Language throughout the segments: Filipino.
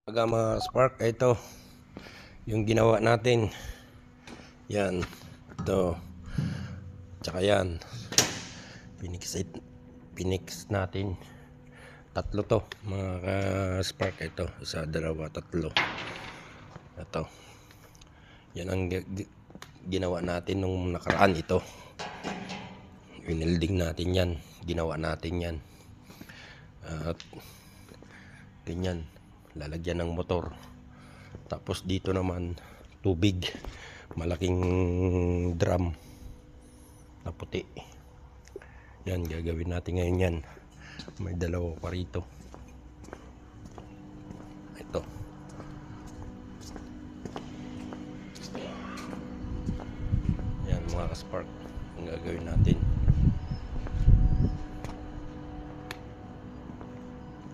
Aga mga spark, ito yung ginawa natin. Yan, ito. Tsaka yan, pinix natin. Tatlo to mga spark. Ito, isa, dalawa, tatlo. Ito, yan ang ginawa natin nung nakaraan. Ito, winilding natin yan, ginawa natin yan. At ganyan, lalagyan ng motor. Tapos dito naman tubig, malaking drum na puti. Yan, gagawin natin ngayon yan. May dalawa pa rito. Ito. Yan mga spark, ang gagawin natin.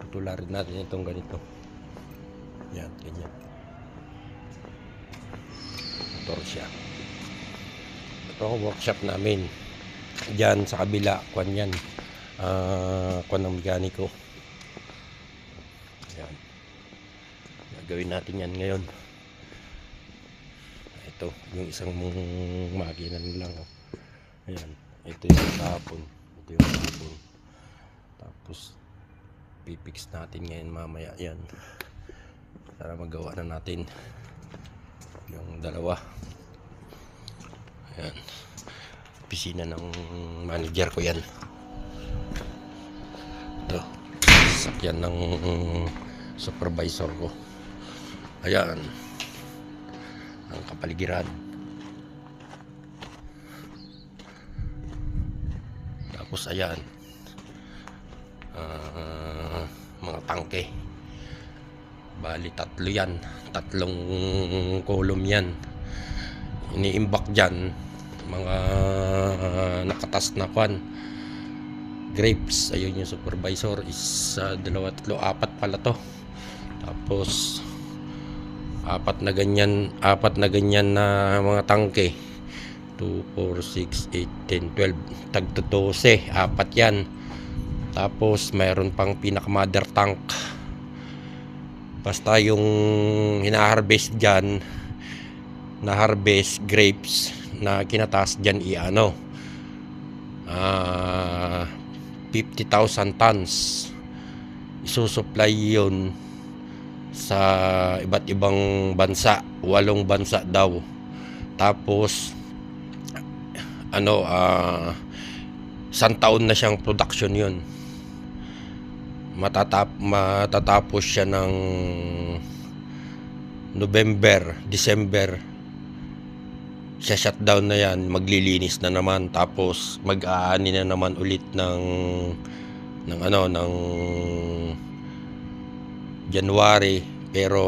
Tutularin natin itong ganito. Yan, ganyan. Motor siya. Ito ang workshop namin. Diyan sa kabila, kwan yan. Kwan ng mekaniko. Yan. Gagawin natin yan ngayon. Ito, yung isang makina lang. Ayan. Ito yung tapon. Ito yung tapon. Tapos, pipix natin ngayon mamaya yan. Para magawa na natin yung dalawa. Ayan, opisina ng manager ko yan. Ito, sakyan ng supervisor ko. Ayan ang kapaligiran. Tapos ayan, mga tangke. Bali tatlo yan, tatlong column yan. Iniimbak dyan mga nakatas na kwan grapes. Ayun yung supervisor, isa, dalawa, tatlo, apat pala to. Tapos apat na ganyan na mga tangke. 2, 4, 6, 8, 10, 12, tag 12, apat yan. Tapos mayroon pang pinaka mother tank. Basta yung hina-harvest dyan, na-harvest grapes na kinatas dyan, 50,000 tons. Isusupply yun sa iba't ibang bansa, 8 bansa daw. Tapos isang taon na siyang production yun. Matatapos siya ng November, December. Siya shutdown na yan, maglilinis na naman. Tapos mag-aani na naman ulit ng January, pero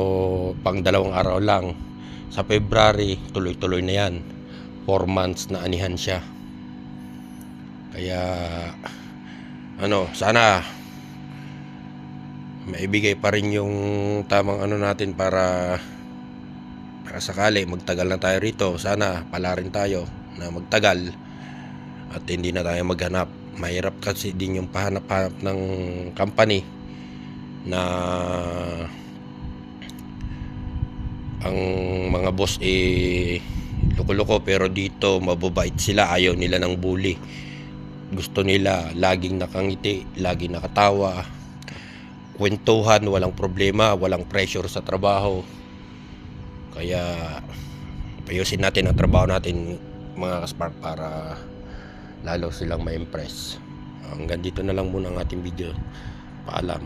pang 2 araw lang. Sa February tuloy-tuloy na yan. 4 months na anihan siya. Kaya sana maibigay pa rin yung tamang natin para sakali magtagal na tayo rito. Sana pala rin tayo na magtagal at hindi na tayo maghanap. Mahirap kasi din yung pahanap-hanap ng company na ang mga boss loko-loko, pero dito mababait sila. Ayaw nila ng bully. Gusto nila laging nakangiti, laging nakatawa, kwentuhan, walang problema, walang pressure sa trabaho. Kaya ayusin natin ang trabaho natin mga kaspark para lalo silang ma-impress. Hanggang dito na lang muna ang ating video. Paalam.